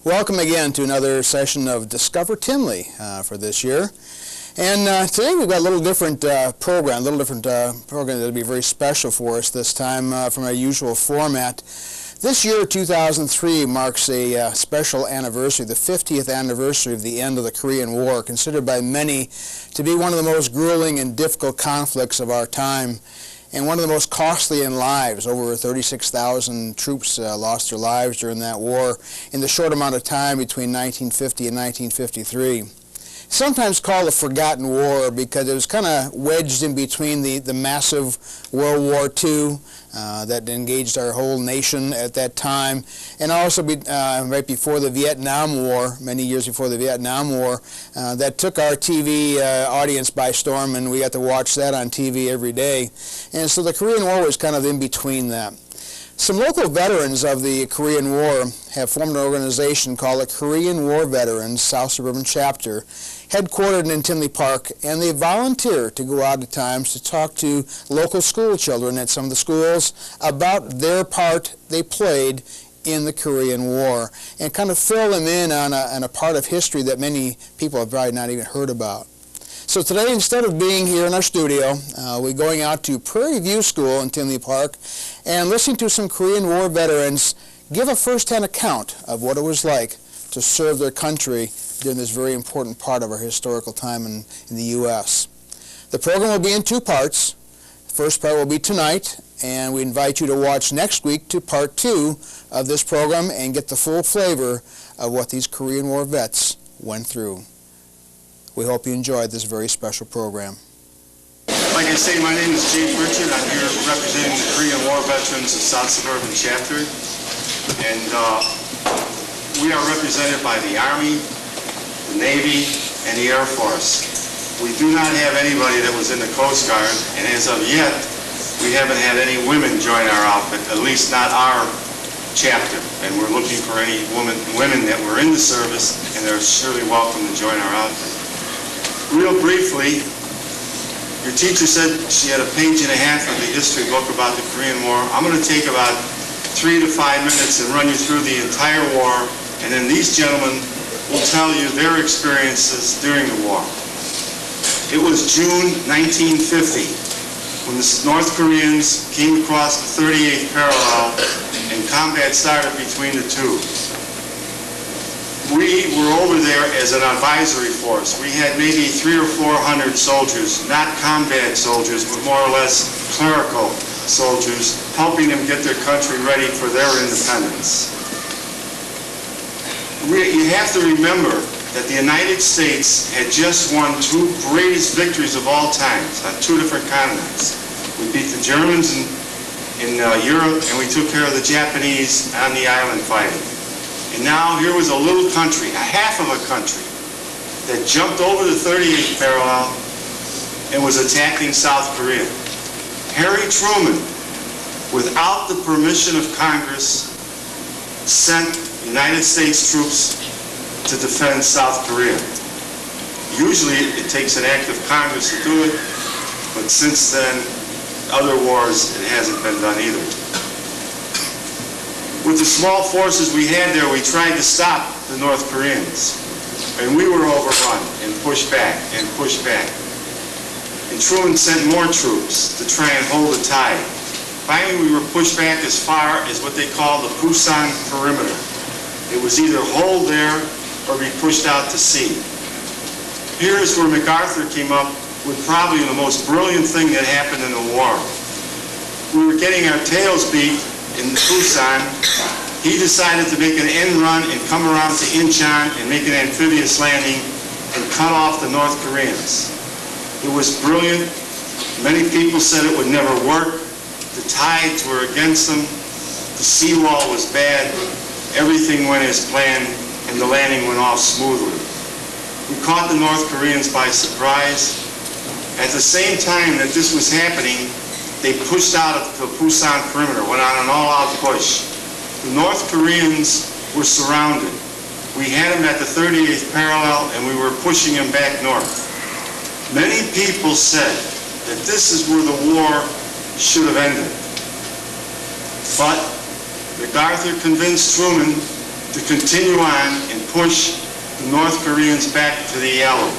Welcome again to another session of Discover Tinley for this year. And today we've got a little different program that'll be very special for us this time from our usual format. This year, 2003, marks a special anniversary, the 50th anniversary of the end of the Korean War, considered by many to be one of the most grueling and difficult conflicts of our time, and one of the most costly in lives. Over 36,000 troops lost their lives during that war in the short amount of time between 1950 and 1953. Sometimes called a forgotten war because it was kind of wedged in between the massive World War II that engaged our whole nation at that time, and also right before the Vietnam War, many years before the Vietnam War, that took our TV audience by storm, and we got to watch that on TV every day. And so the Korean War was kind of in between that. Some local veterans of the Korean War have formed an organization called the Korean War Veterans South Suburban Chapter, headquartered in Tinley Park, and they volunteer to go out at times to talk to local school children at some of the schools about their part they played in the Korean War, and kind of fill them in on a part of history that many people have probably not even heard about. So today, instead of being here in our studio, we're going out to Prairie View School in Tinley Park and listening to some Korean War veterans give a first-hand account of what it was like to serve their country during this very important part of our historical time in the U.S. The program will be in two parts. The first part will be tonight, and we invite you to watch next week to part two of this program and get the full flavor of what these Korean War vets went through. We hope you enjoyed this very special program. Like I say, my name is Jake Richard. I'm here representing the Korean War Veterans of South Suburban Chapter. And we are represented by the Army, the Navy, and the Air Force. We do not have anybody that was in the Coast Guard, and as of yet, we haven't had any women join our outfit, at least not our chapter. And we're looking for any women that were in the service, and they're surely welcome to join our outfit. Real briefly, your teacher said she had a page and a half of the history book about the Korean War. I'm going to take about 3 to 5 minutes and run you through the entire war, and then these gentlemen will tell you their experiences during the war. It was June 1950 when the North Koreans came across the 38th parallel and combat started between the two. We were over there as an advisory force. We had maybe 300 or 400 soldiers, not combat soldiers, but more or less clerical soldiers, helping them get their country ready for their independence. You have to remember that the United States had just won two greatest victories of all times on two different continents. We beat the Germans in Europe, and we took care of the Japanese on the island fighting. And now here was a little country, a half of a country, that jumped over the 38th parallel and was attacking South Korea. Harry Truman, without the permission of Congress, sent United States troops to defend South Korea. Usually it takes an act of Congress to do it, but since then, other wars, it hasn't been done either. With the small forces we had there, we tried to stop the North Koreans. And we were overrun and pushed back and pushed back. And Truman sent more troops to try and hold the tide. Finally, we were pushed back as far as what they call the Busan perimeter. It was either hold there or be pushed out to sea. Here's where MacArthur came up with probably the most brilliant thing that happened in the war. We were getting our tails beat in Busan. He decided to make an end run and come around to Incheon and make an amphibious landing and cut off the North Koreans. It was brilliant. Many people said it would never work. The tides were against them. The seawall was bad. Everything went as planned, and the landing went off smoothly. We caught the North Koreans by surprise. At the same time that this was happening, they pushed out of the Busan perimeter, went on an all-out push. The North Koreans were surrounded. We had them at the 38th parallel, and we were pushing them back north. Many people said that this is where the war should have ended. But MacArthur convinced Truman to continue on and push the North Koreans back to the Yalu.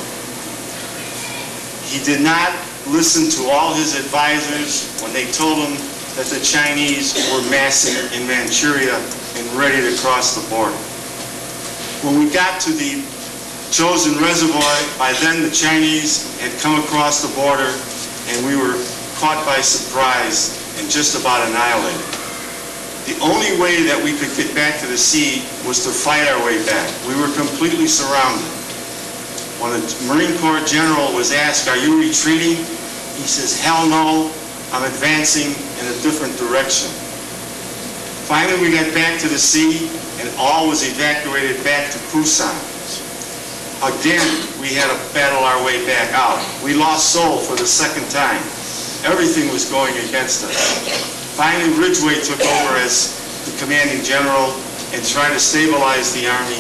He did not listen to all his advisors when they told him that the Chinese were massing in Manchuria and ready to cross the border. When we got to the chosen reservoir, by then the Chinese had come across the border and we were caught by surprise and just about annihilated. The only way that we could get back to the sea was to fight our way back. We were completely surrounded. When a Marine Corps general was asked, "Are you retreating?" he says, "Hell no, I'm advancing in a different direction." Finally, we got back to the sea and all was evacuated back to Pusan. Again, we had to battle our way back out. We lost Seoul for the second time. Everything was going against us. Finally, Ridgway took over as the commanding general and tried to stabilize the army,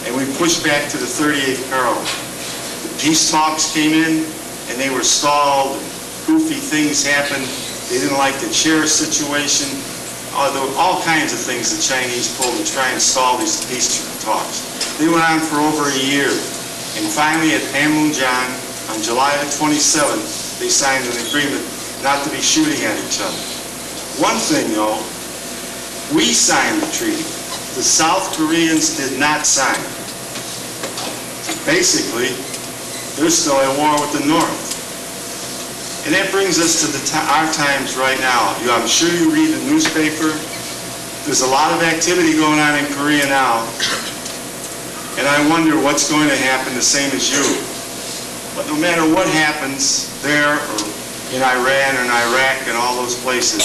and we pushed back to the 38th parallel. The peace talks came in, and they were stalled. Goofy things happened. They didn't like the chair situation. There were all kinds of things the Chinese pulled to try and stall these peace talks. They went on for over a year, and finally at Panmunjom, on July the 27th, they signed an agreement not to be shooting at each other. One thing, though, we signed the treaty. The South Koreans did not sign. So basically, they're still at war with the North. And that brings us to our times right now. I'm sure you read the newspaper. There's a lot of activity going on in Korea now. And I wonder what's going to happen, the same as you. But no matter what happens there or in Iran and Iraq and all those places,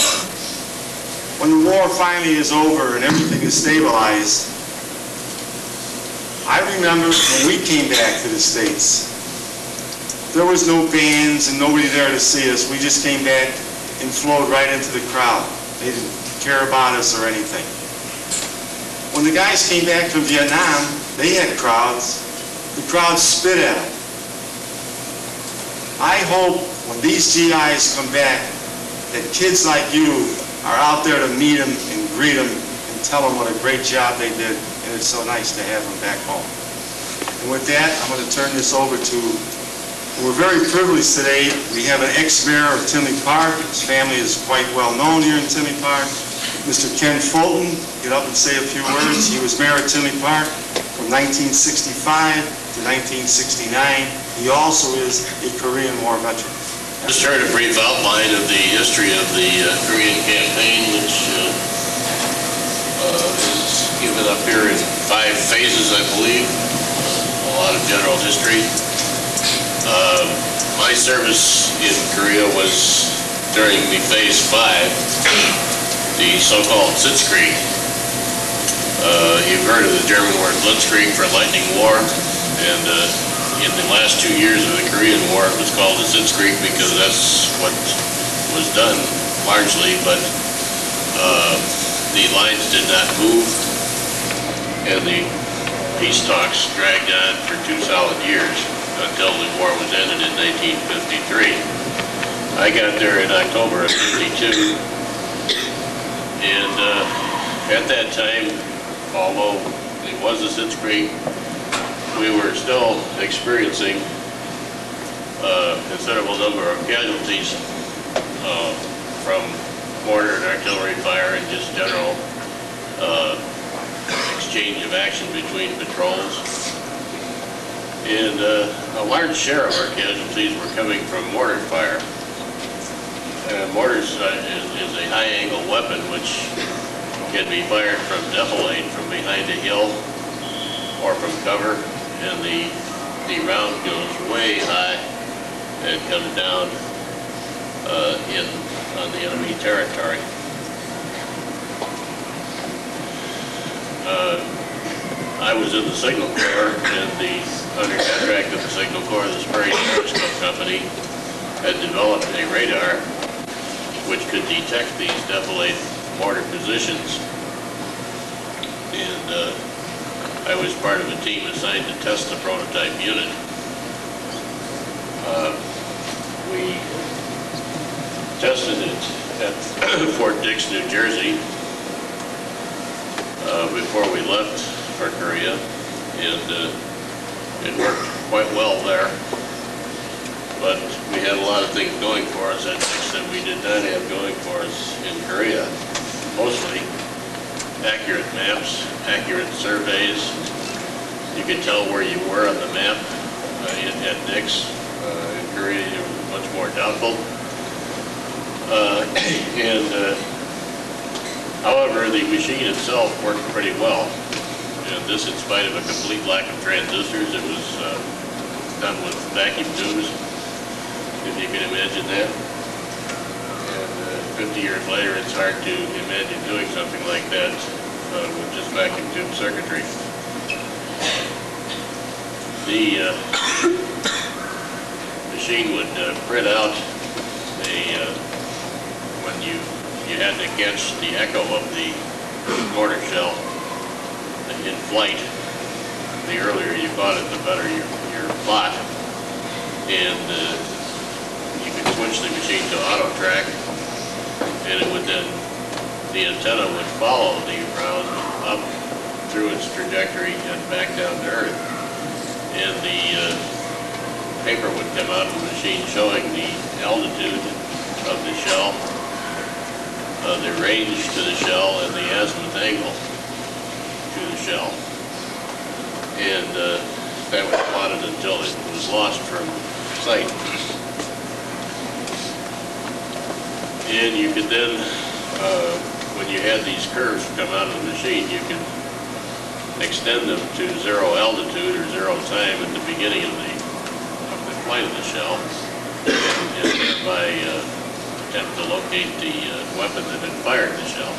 when the war finally is over and everything is stabilized, I remember when we came back to the States, there was no bands and nobody there to see us. We just came back and flowed right into the crowd. They didn't care about us or anything. When the guys came back from Vietnam, they had crowds. The crowds spit at them. I hope when these GIs come back that kids like you are out there to meet them and greet them and tell them what a great job they did, and it's so nice to have them back home. And with that, I'm going to turn this over to, we're very privileged today. We have an ex-mayor of Tinley Park. His family is quite well known here in Tinley Park. Mr. Ken Fulton, get up and say a few words. He was mayor of Tinley Park from 1965 to 1969. He also is a Korean War veteran. Just heard a brief outline of the history of the Korean campaign, which is given up here in 5 phases, I believe. A lot of general history. My service in Korea was during the phase 5, the so-called Sitzkrieg. You've heard of the German word Blitzkrieg for lightning war, and in the last 2 years of the Korean War, it was called the Sitzkrieg because that's what was done largely, but the lines did not move, and the peace talks dragged on for 2 solid years until the war was ended in 1953. I got there in October of 52, and at that time, although it was a Sitzkrieg, we were still experiencing a considerable number of casualties from mortar and artillery fire and just general exchange of action between patrols. And a large share of our casualties were coming from mortar fire. Mortars is a high-angle weapon which can be fired from defilade, from behind a hill or from cover, and the round goes way high and comes down on the enemy territory. I was in the Signal Corps, and under contract of the Signal Corps, the Sprague Periscope Company had developed a radar which could detect these defilade mortar positions. And I was part of a team assigned to test the prototype unit. We tested it at Fort Dix, New Jersey, before we left for Korea, and it worked quite well there. But we had a lot of things going for us at Dix that we did not have going for us in Korea. Mostly accurate maps, accurate surveys. You could tell where you were on the map at Dix. In Korea, it was much more doubtful. However, the machine itself worked pretty well. And this in spite of a complete lack of transistors. It was done with vacuum tubes, if you can imagine that. And 50 years later, it's hard to imagine doing something like that with just vacuum tube circuitry. The machine would print out when you had to catch the echo of the mortar shell in flight. The earlier you caught it, the better your plot. And you could switch the machine to auto track, and it would then, the antenna would follow the round up through its trajectory and back down to Earth. And the paper would come out of the machine showing the altitude of the shell, the range to the shell, and the azimuth angle to the shell. And that was plotted until it was lost from sight. And you could then, when you had these curves come out of the machine, you could extend them to zero altitude or zero time at the beginning of the flight of the shell, and thereby attempt to locate the weapon that had fired the shell.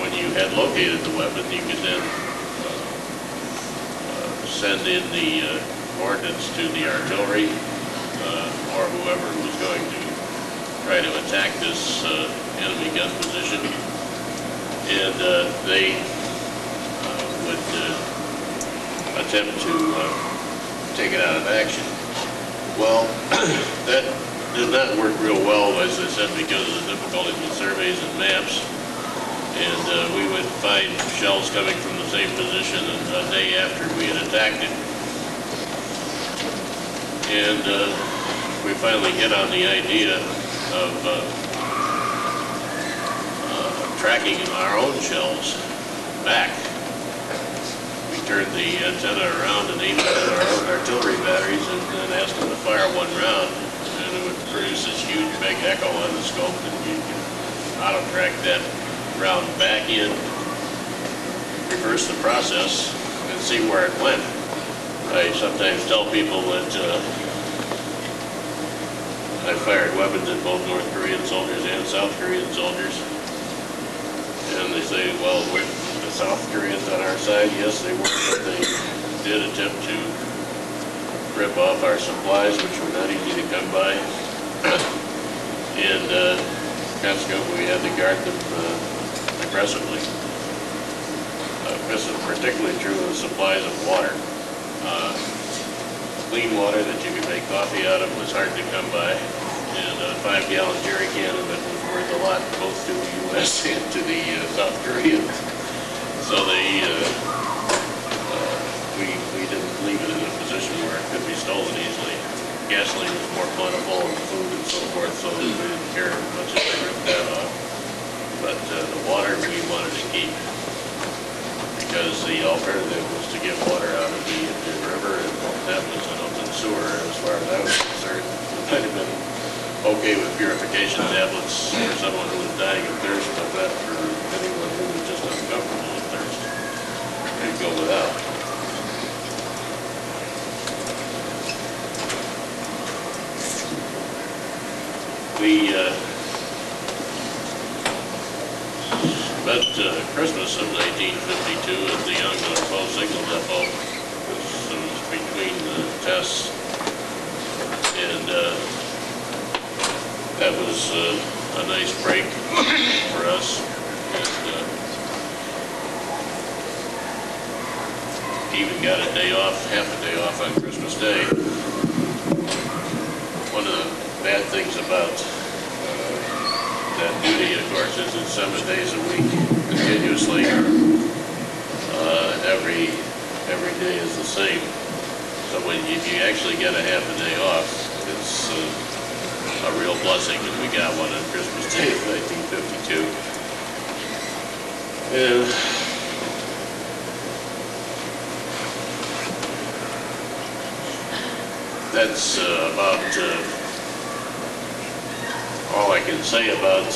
When you had located the weapon, you could then send in the coordinates to the artillery or whoever was going to try to attack this enemy gun position, and they would attempt to take it out of action. Well, that did not work real well, as I said, because of the difficulties with surveys and maps. And we would find shells coming from the same position a day after we had attacked it. And we finally hit on the idea of tracking our own shells back. We turned the antenna around and aimed it at our own artillery batteries and then asked them to fire one round, and it would produce this huge big echo on the scope, and you could auto-track that round back in, reverse the process, and see where it went. I sometimes tell people that I fired weapons at both North Korean soldiers and South Korean soldiers. And they say, well, the South Koreans on our side, yes, they were, but they did attempt to rip off our supplies, which were not easy to come by. And consequently, we had to guard them aggressively. This is particularly true of the supplies of water. Clean water that you could make coffee out of was hard to come by, and a 5-gallon jerry can of it was worth a lot both to the U.S. and to the South Koreans. So we didn't leave it in a position where it could be stolen easily. Gasoline was more plentiful and food and so forth, so we didn't care much if they ripped that off. But the water we wanted to keep, because the alternative was to get water out of the river, and that was an open sewer as far as I was concerned. It might have been okay with purification tablets for someone who was dying of thirst, but not for anyone who was just uncomfortable with thirst. They'd go without. We spent Christmas of 1952 at the Youngstown Post Signal Depot. This was between the tests, and that was a nice break for us. And even got a day off, half a day off on Christmas Day. One of the bad things about that duty, of course, is in 7 days a week, continuously. Every day is the same. So if you actually get a half a day off, it's a real blessing, and we got one on Christmas Day of 1952. And that's about all I can say about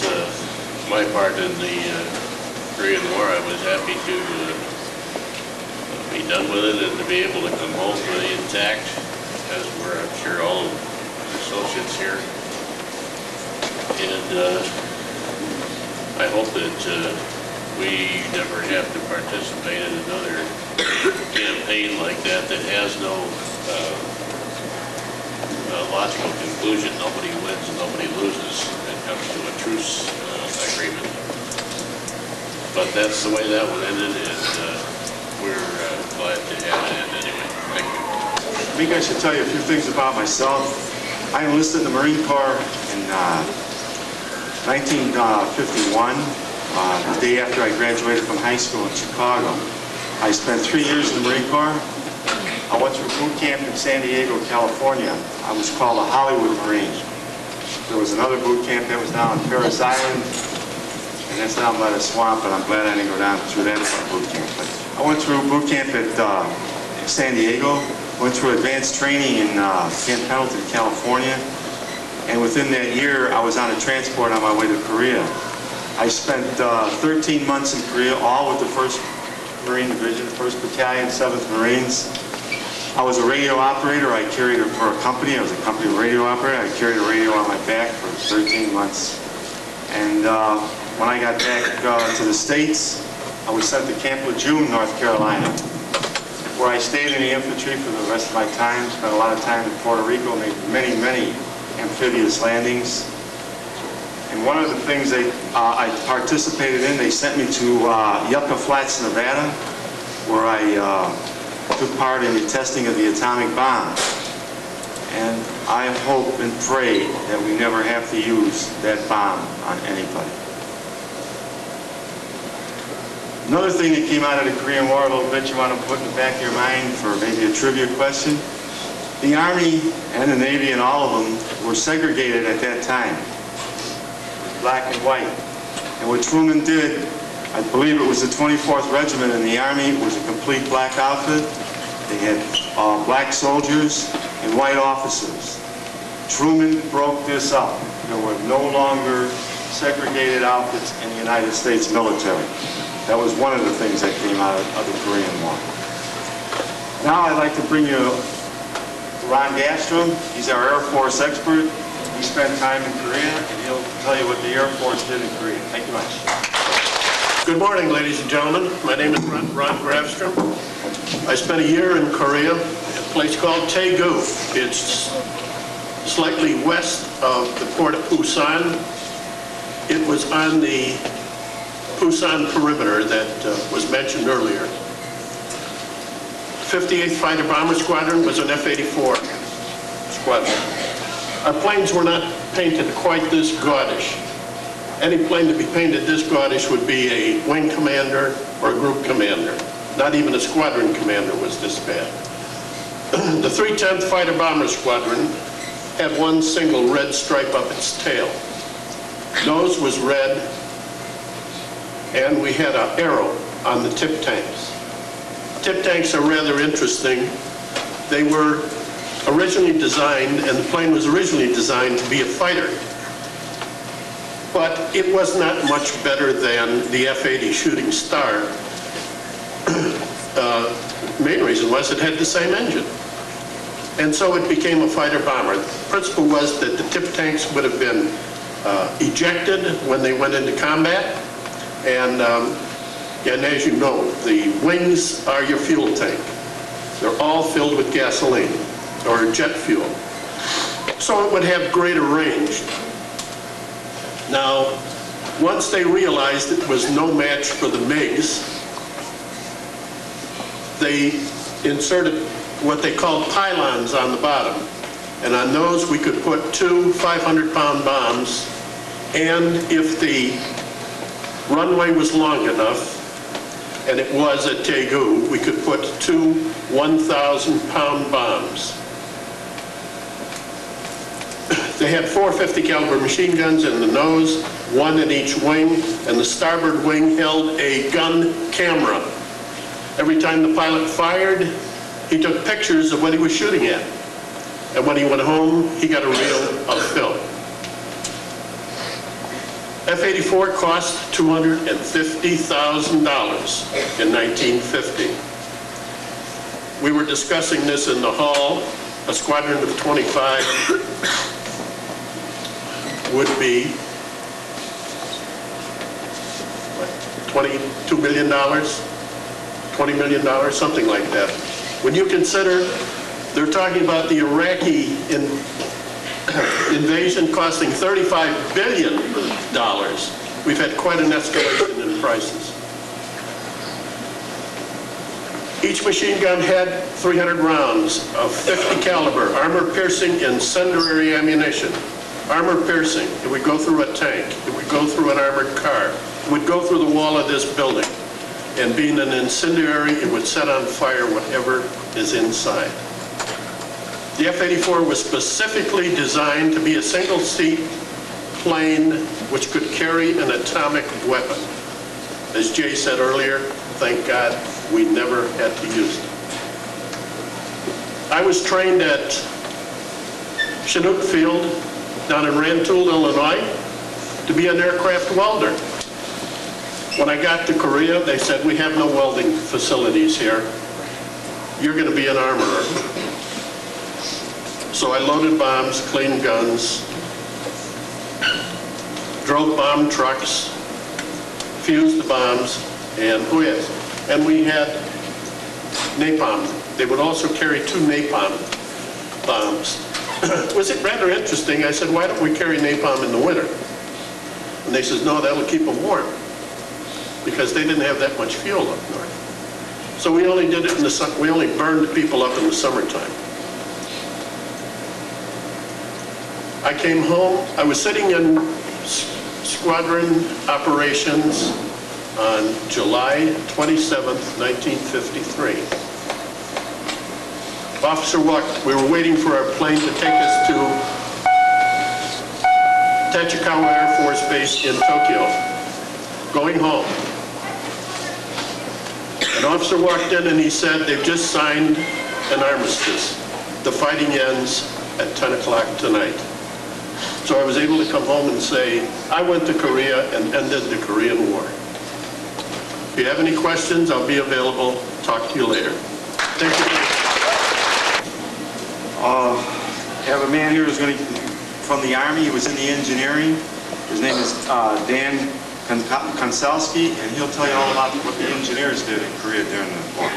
my part in the Korean War. I was happy to be done with it and to be able to come home really intact, as were, I'm sure, all of the associates here. And I hope that we never have to participate in another campaign like that that has no logical conclusion. Nobody wins and nobody loses when it comes to a truce agreement. But that's the way that one ended, and we're glad to have it end anyway. Thank you. I think I should tell you a few things about myself. I enlisted in the Marine Corps in 1951, the day after I graduated from high school in Chicago. I spent 3 years in the Marine Corps. I went through boot camp in San Diego, California. I was called a Hollywood Marine. There was another boot camp that was down on Paris Island, and that's down by the swamp, but I'm glad I didn't go down through that boot camp. But I went through boot camp at San Diego, went through advanced training in Camp Pendleton, California, and within that year, I was on a transport on my way to Korea. I spent 13 months in Korea, all with the 1st Marine Division, 1st Battalion, 7th Marines. I was a radio operator. I carried it for a company. I was a company radio operator. I carried a radio on my back for 13 months. And when I got back to the States, I was sent to Camp Lejeune, North Carolina, where I stayed in the infantry for the rest of my time, spent a lot of time in Puerto Rico, made many, many amphibious landings. And one of the things I participated in, they sent me to Yucca Flats, Nevada, where I took part in the testing of the atomic bomb. And I hope and pray that we never have to use that bomb on anybody. Another thing that came out of the Korean War a little bit you want to put in the back of your mind for maybe a trivia question. The Army and the Navy and all of them were segregated at that time, black and white. And what Truman did, I believe it was the 24th Regiment in the Army, it was a complete black outfit. They had black soldiers and white officers. Truman broke this up. There were no longer segregated outfits in the United States military. That was one of the things that came out of the Korean War. Now I'd like to bring you Ron Gastrom. He's our Air Force expert. He spent time in Korea, and he'll tell you what the Air Force did in Korea. Thank you much. Good morning, ladies and gentlemen. My name is Ron Gravstrom. I spent a year in Korea at a place called Daegu. It's slightly west of the port of Busan. It was on the Busan perimeter that was mentioned earlier. 58th Fighter Bomber Squadron was an F-84 squadron. Our planes were not painted quite this gaudish. Any plane to be painted this gaudish would be a wing commander or a group commander. Not even a squadron commander was this bad. The 310th Fighter Bomber Squadron had one single red stripe up its tail. Nose was red, and we had an arrow on the tip tanks. Tip tanks are rather interesting. They were originally designed, and the plane was originally designed to be a fighter. But it was not much better than the F-80 Shooting Star. Main reason was it had the same engine. And so it became a fighter bomber. The principle was that the tip tanks would have been ejected when they went into combat. And as you know, the wings are your fuel tank. They're all filled with gasoline or jet fuel. So it would have greater range. Now, once they realized it was no match for the MiGs, they inserted what they called pylons on the bottom. And on those, we could put two 500-pound bombs And if the runway was long enough, and it was at Tegu, we could put 2 1,000-pound bombs. They had 4 50 caliber machine guns in the nose, 1 in each wing, and the starboard wing held a gun camera. Every time the pilot fired, he took pictures of what he was shooting at. And when he went home, he got a reel of film. F-84 cost $250,000 in 1950. We were discussing this in the hall. A squadron of 25 would be what, $22 million, $20 million, something like that. When you consider they're talking about the Iraqi invasion costing $35 billion, we've had quite an escalation in prices. Each machine gun had 300 rounds of 50 caliber, armor-piercing incendiary ammunition. Armor-piercing, it would go through a tank, it would go through an armored car, it would go through the wall of this building. And being an incendiary, it would set on fire whatever is inside. The F-84 was specifically designed to be a single-seat plane which could carry an atomic weapon. As Jay said earlier, thank God we never had to use it. I was trained at Chinook Field down in Rantoul, Illinois, to be an aircraft welder. When I got to Korea, they said, we have no welding facilities here. You're going to be an armorer. So I loaded bombs, cleaned guns, drove bomb trucks, fused the bombs, and oh yes, and we had napalm. They would also carry 2 napalm bombs. Was it rather interesting? I said, why don't we carry napalm in the winter? And they said, no, that'll keep them warm, because they didn't have that much fuel up north. So we only did it in the sun. We only burned people up in the summertime. I came home. I was sitting in squadron operations on July 27th, 1953. Officer walked. We were waiting for our plane to take us to Tachikawa Air Force Base in Tokyo. Going home. An officer walked in and he said, they've just signed an armistice. The fighting ends at 10 o'clock tonight. So I was able to come home and say, I went to Korea and ended the Korean War. If you have any questions, I'll be available. Talk to you later. Thank you. I have a man here who's going to, from the Army. He was in the engineering. His name is Dan Konsalski, and he'll tell you all about what the engineers did in Korea during the war.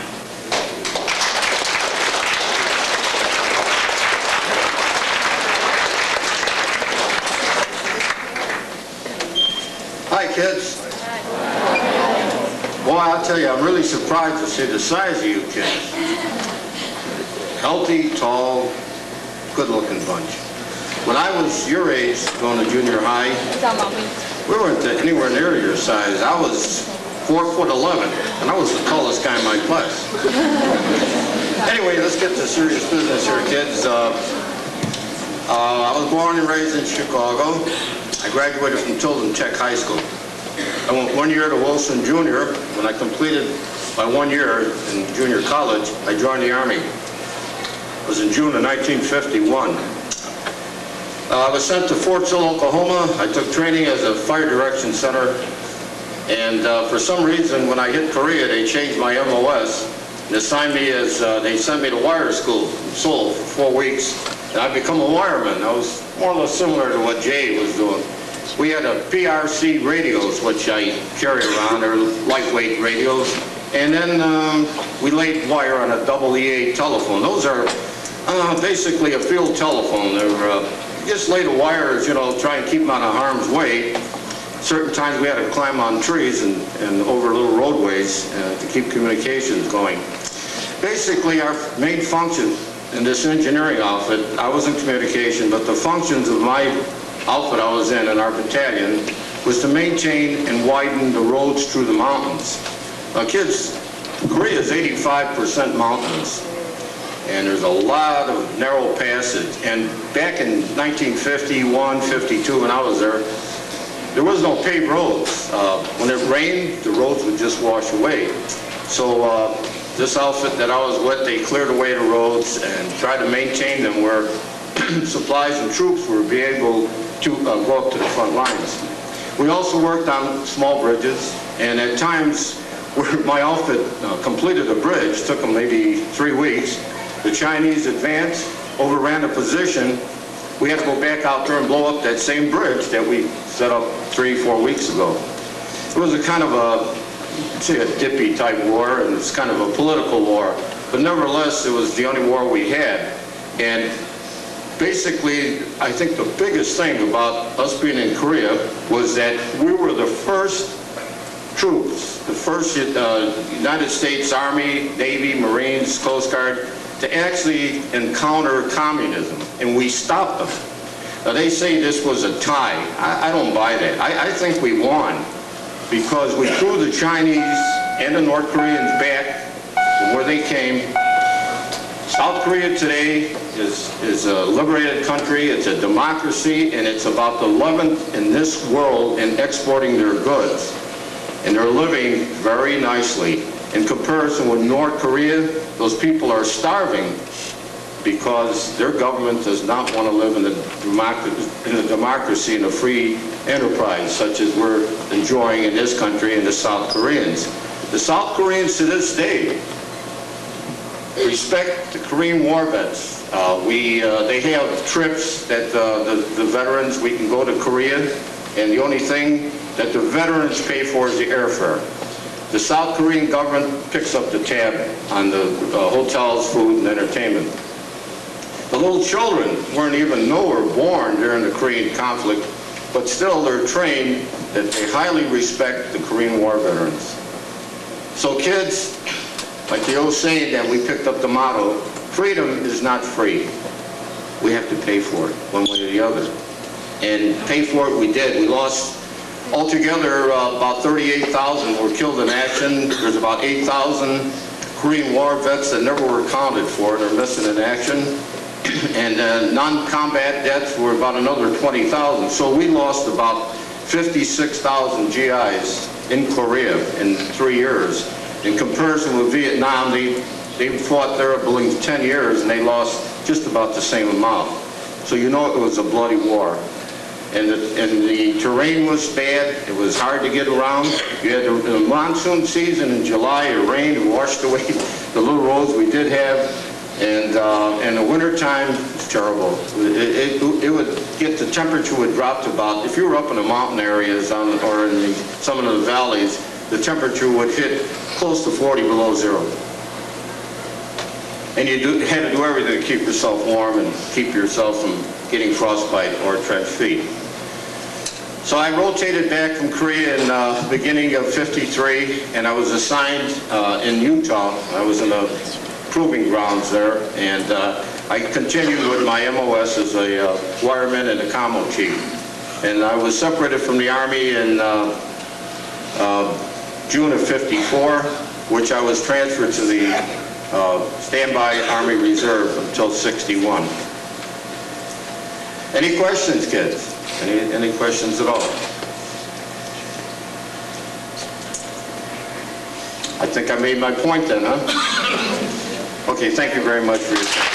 Hi, kids. Boy, I'll tell you, I'm really surprised to see the size of you kids. Healthy, tall, good-looking bunch. When I was your age, going to junior high, we weren't anywhere near your size. I was 4'11", and I was the tallest guy in my class. Anyway, let's get to serious business here, kids. I was born and raised in Chicago. I graduated from Tilden Tech High School. I went 1 year to Wilson Junior. When I completed my 1 year in junior college, I joined the Army. It was in June of 1951. I was sent to Fort Sill, Oklahoma. I took training as a fire direction center. And for some reason, when I hit Korea, they changed my MOS and assigned me as, they sent me to wire school in Seoul for 4 weeks. And I'd become a wireman. I was more or less similar to what Jay was doing. We had a PRC radios, which I carry around. They're lightweight radios. And then we laid wire on a double EA telephone. Those are basically a field telephone. They're just lay the wires, you know, try and keep them out of harm's way. Certain times we had to climb on trees and over little roadways to keep communications going. Basically, our main function in this engineering outfit, I was in communication, but the functions of my outfit I was in our battalion, was to maintain and widen the roads through the mountains. Kids, Korea is 85% mountains, and there's a lot of narrow passage. And back in 1951, 52, when I was there was no paved roads. When it rained, the roads would just wash away. So this outfit that I was with, they cleared away the roads and tried to maintain them where supplies and troops would be able to go up to the front lines. We also worked on small bridges, and at times where my outfit completed a bridge, took them maybe 3 weeks, the Chinese advanced, overran the position. We had to go back out there and blow up that same bridge that we set up 3-4 weeks ago. It was a kind of a dippy type war, and it's kind of a political war, but nevertheless it was the only war we had. And basically, I think the biggest thing about us being in Korea was that we were the first troops, the first United States Army, Navy, Marines, Coast Guard to actually encounter communism, and we stopped them. Now they say this was a tie. I don't buy that. I think we won, because we threw the Chinese and the North Koreans back from where they came. South Korea today is a liberated country, it's a democracy, and it's about the 11th in this world in exporting their goods. And they're living very nicely. In comparison with North Korea, those people are starving because their government does not want to live in a democracy and a free enterprise such as we're enjoying in this country and the South Koreans. The South Koreans to this day respect the Korean war vets. They have trips that the veterans, we can go to Korea, and the only thing that the veterans pay for is the airfare. The South Korean government picks up the tab on the hotels, food, and entertainment. The little children weren't even born during the Korean conflict, but still they're trained that they highly respect the Korean War veterans. So kids, like the old saying that we picked up the motto, freedom is not free. We have to pay for it, one way or the other. And pay for it we did. We lost altogether about 38,000 were killed in action. There's about 8,000 Korean War vets that never were accounted for. They're missing in action. And non-combat deaths were about another 20,000. So we lost about 56,000 GIs in Korea in 3 years. In comparison with Vietnam, they fought there, I believe, 10 years, and they lost just about the same amount. So you know it was a bloody war. And the terrain was bad. It was hard to get around. You had the monsoon season in July. It rained and washed away the little roads we did have. And the winter time was terrible. It would get, the temperature would drop to about, if you were up in the mountain areas or in some of the valleys, the temperature would hit close to 40 below zero. And you had to do everything to keep yourself warm and keep yourself from getting frostbite or trench feet. So I rotated back from Korea in the beginning of '53, and I was assigned in Utah. I was in the proving grounds there, and I continued with my MOS as a wireman and a commo chief. And I was separated from the Army in June of '54, which I was transferred to the standby Army Reserve until '61. Any questions, kids? Any questions at all? I think I made my point then, huh? Okay, thank you very much for your time.